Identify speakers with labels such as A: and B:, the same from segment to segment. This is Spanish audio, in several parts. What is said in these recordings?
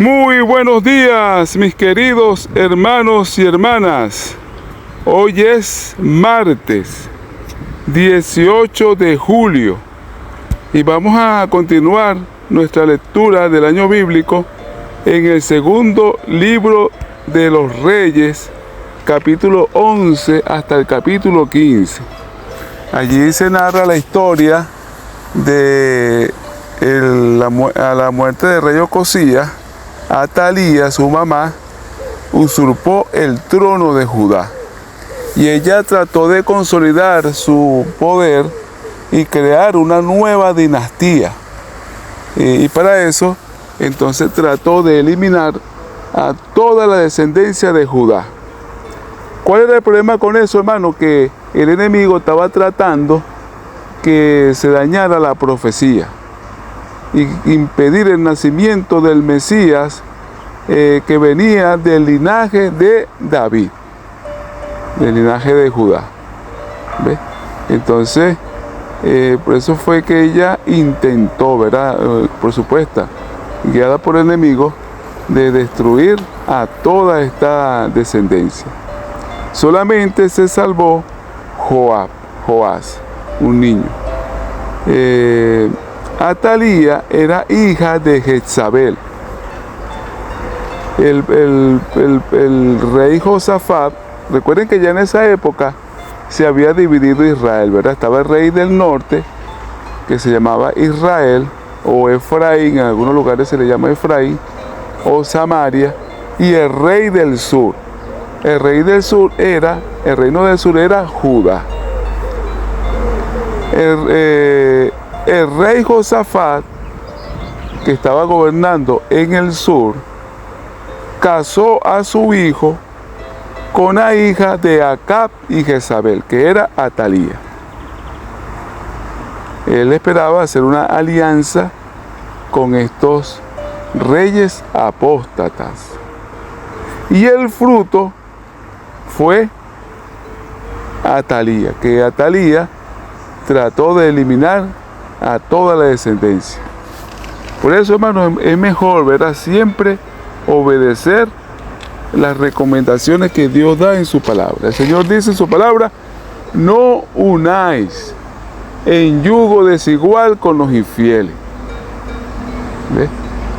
A: Muy buenos días, mis queridos hermanos y hermanas. Hoy es martes 18 de julio y vamos a continuar nuestra lectura del año bíblico en el segundo libro de los Reyes, capítulo 11 hasta el capítulo 15. Allí se narra la historia de la muerte del rey Ocosías. Atalía, su mamá, usurpó el trono de Judá y ella trató de consolidar su poder y crear una nueva dinastía. Y para eso, entonces trató de eliminar a toda la descendencia de Judá. ¿Cuál era el problema con eso, hermano? Que el enemigo estaba tratando que se dañara la profecía y impedir el nacimiento del Mesías que venía del linaje de David, del linaje de Judá. ¿Ve? Entonces, por eso fue que ella intentó, ¿verdad? Por supuesto, guiada por el enemigo, de destruir a toda esta descendencia. Solamente se salvó Joás, un niño. Atalía era hija de Jezabel. El rey Josafat, recuerden que ya en esa época se había dividido Israel, ¿verdad? Estaba el rey del norte, que se llamaba Israel, o Efraín, en algunos lugares se le llama Efraín, o Samaria, y el rey del sur. El reino del sur era Judá. El rey Josafat, que estaba gobernando en el sur, casó a su hijo con la hija de Acab y Jezabel, que era Atalía. Él esperaba hacer una alianza con estos reyes apóstatas. Y el fruto fue Atalía, que Atalía trató de eliminar a toda la descendencia. Por eso, hermanos, es mejor, ¿verdad?, siempre obedecer las recomendaciones que Dios da en su palabra. El Señor dice en su palabra: no unáis en yugo desigual con los infieles. ¿Ves?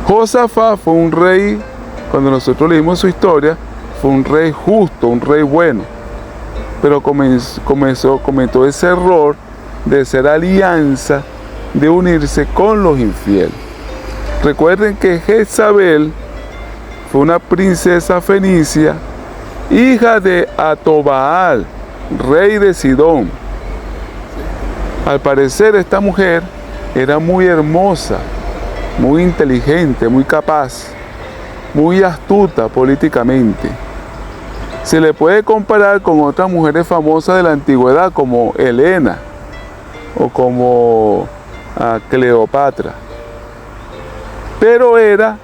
A: Josafat fue un rey, cuando nosotros leímos su historia, fue un rey justo, un rey bueno, pero cometió ese error de hacer alianza, de unirse con los infieles. Recuerden que Jezabel fue una princesa fenicia, hija de Atobaal, rey de Sidón. Al parecer, esta mujer era muy hermosa, muy inteligente, muy capaz, muy astuta políticamente. Se le puede comparar con otras mujeres famosas de la antigüedad, como Helena o como Cleopatra. Pero era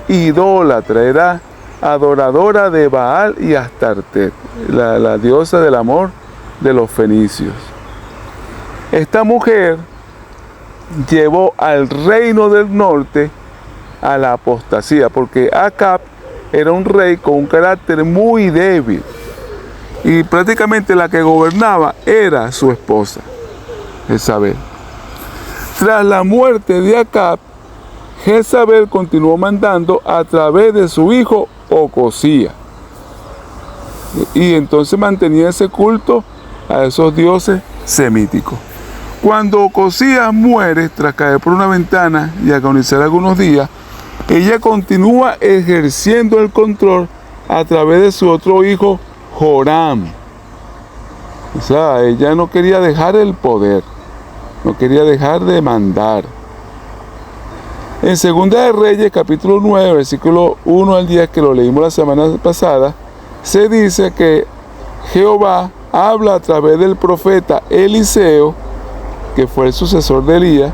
A: idólatra, era adoradora de Baal y Astarté, la diosa del amor de los fenicios. Esta mujer llevó al reino del norte a la apostasía, porque Acab era un rey con un carácter muy débil y prácticamente la que gobernaba era su esposa, Jezabel. Tras la muerte de Acab, Jezabel continuó mandando a través de su hijo Ocosías. Y entonces mantenía ese culto a esos dioses semíticos. Cuando Ocosías muere, tras caer por una ventana y agonizar algunos días, ella continúa ejerciendo el control a través de su otro hijo, Joram. O sea, ella no quería dejar el poder, no quería dejar de mandar. En 2 de Reyes, capítulo 9, versículo 1 al 10, que lo leímos la semana pasada, se dice que Jehová habla a través del profeta Eliseo, que fue el sucesor de Elías,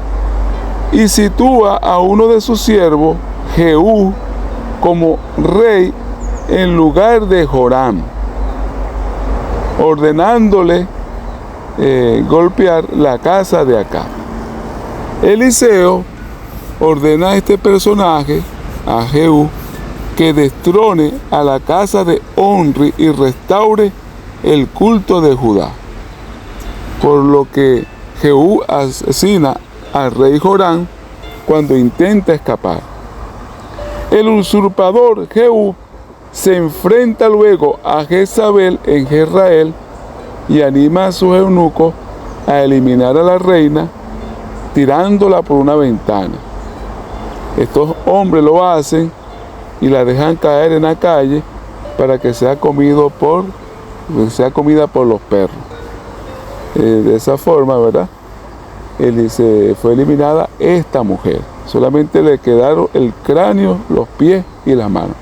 A: y sitúa a uno de sus siervos, Jehú, como rey en lugar de Joram, ordenándole golpear la casa de Acab. Eliseo ordena a este personaje, a Jehú, que destrone a la casa de Omri y restaure el culto de Judá. Por lo que Jehú asesina al rey Joram cuando intenta escapar. El usurpador Jehú se enfrenta luego a Jezabel en Jezreel y anima a sus eunucos a eliminar a la reina tirándola por una ventana. Estos hombres lo hacen y la dejan caer en la calle para que sea comida por los perros. De esa forma, ¿verdad? Se fue eliminada esta mujer. Solamente le quedaron el cráneo, los pies y las manos.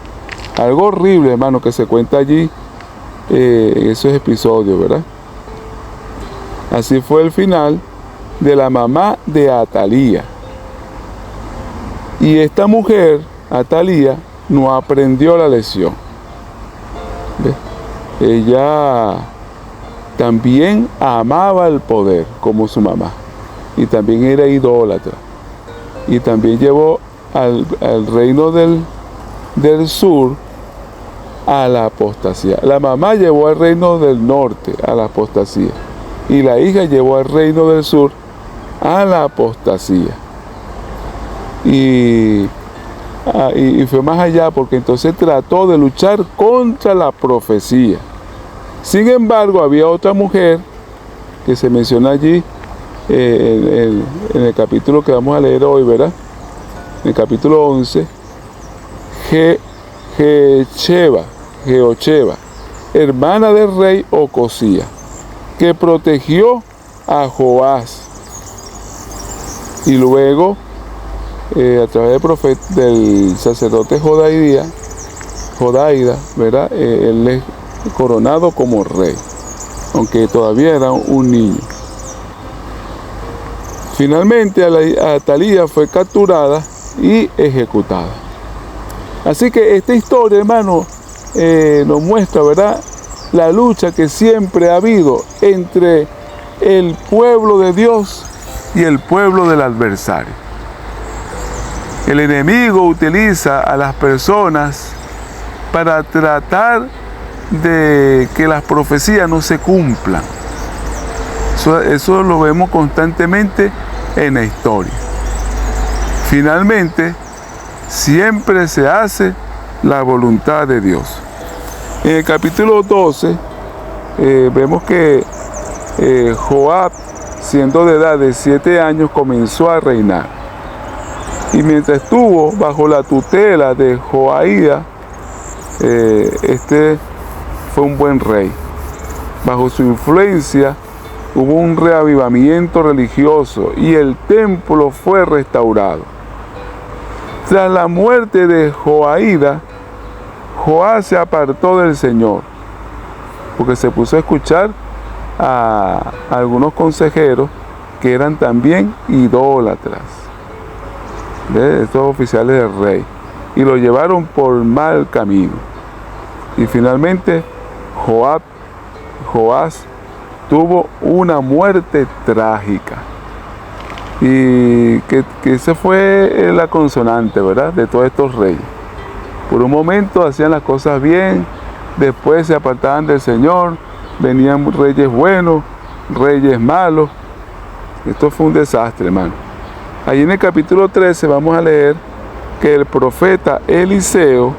A: Algo horrible, hermano, que se cuenta allí en esos episodios, ¿verdad? Así fue el final de la mamá de Atalía. Y esta mujer, Atalía, no aprendió la lección. ¿Ves? Ella también amaba el poder como su mamá. Y también era idólatra. Y también llevó al reino del sur a la apostasía. La mamá llevó al reino del norte a la apostasía. Y la hija llevó al reino del sur a la apostasía. Y fue más allá, porque entonces trató de luchar contra la profecía. Sin embargo, había otra mujer que se menciona allí en el capítulo que vamos a leer hoy, ¿verdad? En el capítulo 11, Jehosheba, hermana del rey Ocosía, que protegió a Joás. Y luego, a través del sacerdote Jodaida, ¿verdad? Él es coronado como rey, aunque todavía era un niño. Finalmente, Atalía fue capturada y ejecutada. Así que esta historia, hermano, nos muestra, ¿verdad?, la lucha que siempre ha habido entre el pueblo de Dios y el pueblo del adversario. El enemigo utiliza a las personas para tratar de que las profecías no se cumplan. Eso lo vemos constantemente en la historia. Finalmente, siempre se hace la voluntad de Dios. En el capítulo 12 vemos que Joab, siendo de edad de 7 años, comenzó a reinar. Y mientras estuvo bajo la tutela de Joaída, este fue un buen rey. Bajo su influencia hubo un reavivamiento religioso y el templo fue restaurado. Tras la muerte de Joaída, Joás se apartó del Señor, porque se puso a escuchar a algunos consejeros que eran también idólatras, de estos oficiales del rey, y lo llevaron por mal camino. Y finalmente Joás tuvo una muerte trágica. Y que esa fue la consonante, ¿verdad?, de todos estos reyes. Por un momento hacían las cosas bien, después se apartaban del Señor, venían reyes buenos, reyes malos. Esto fue un desastre, hermano. Allí en el capítulo 13 vamos a leer que el profeta Eliseo,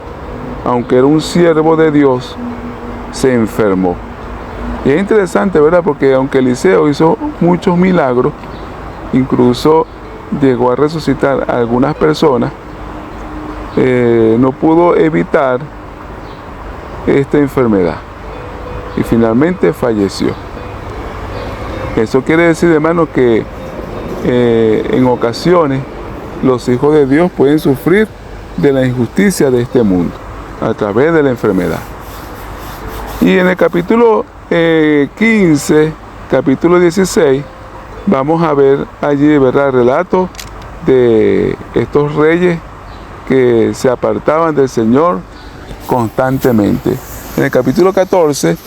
A: aunque era un siervo de Dios, se enfermó. Y es interesante, ¿verdad?, porque aunque Eliseo hizo muchos milagros, incluso llegó a resucitar a algunas personas, no pudo evitar esta enfermedad y finalmente falleció. Eso quiere decir, hermano, que en ocasiones los hijos de Dios pueden sufrir de la injusticia de este mundo a través de la enfermedad. Y en el capítulo 15, capítulo 16, vamos a ver allí, ¿verdad?, el relato de estos reyes que se apartaban del Señor constantemente. En el capítulo 14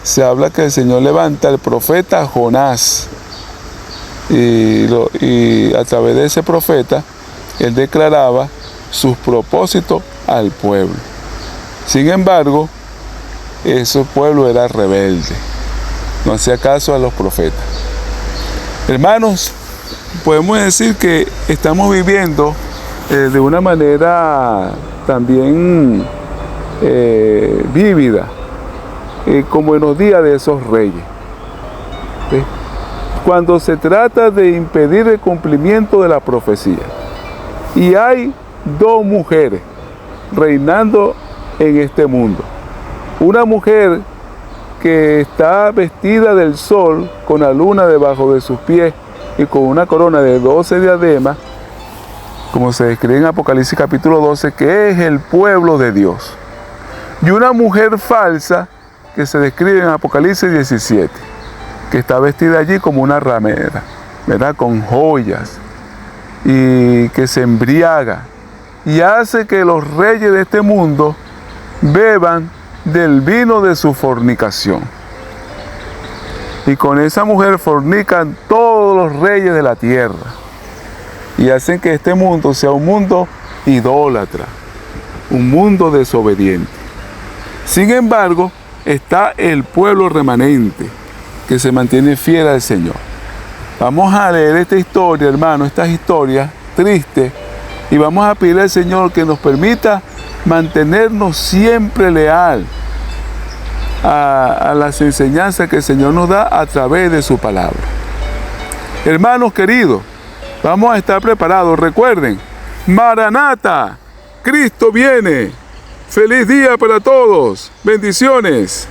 A: se habla que el Señor levanta al profeta Jonás y a través de ese profeta él declaraba sus propósitos al pueblo. Sin embargo, ese pueblo era rebelde, no hacía caso a los profetas. Hermanos, podemos decir que estamos viviendo de una manera también vívida, como en los días de esos reyes. ¿Sí? Cuando se trata de impedir el cumplimiento de la profecía, y hay dos mujeres reinando en este mundo. Una mujer que está vestida del sol, con la luna debajo de sus pies y con una corona de 12 diademas, como se describe en Apocalipsis capítulo 12, que es el pueblo de Dios. Y una mujer falsa que se describe en Apocalipsis 17, que está vestida allí como una ramera, ¿verdad? Con joyas, y que se embriaga y hace que los reyes de este mundo beban del vino de su fornicación. Y con esa mujer fornican todos los reyes de la tierra y hacen que este mundo sea un mundo idólatra, un mundo desobediente. Sin embargo, está el pueblo remanente que se mantiene fiel al Señor. Vamos a leer esta historia, hermano, estas historias tristes, y vamos a pedirle al Señor que nos permita mantenernos siempre leal a las enseñanzas que el Señor nos da a través de su palabra. Hermanos queridos, vamos a estar preparados. Recuerden, Maranata, Cristo viene. Feliz día para todos. Bendiciones.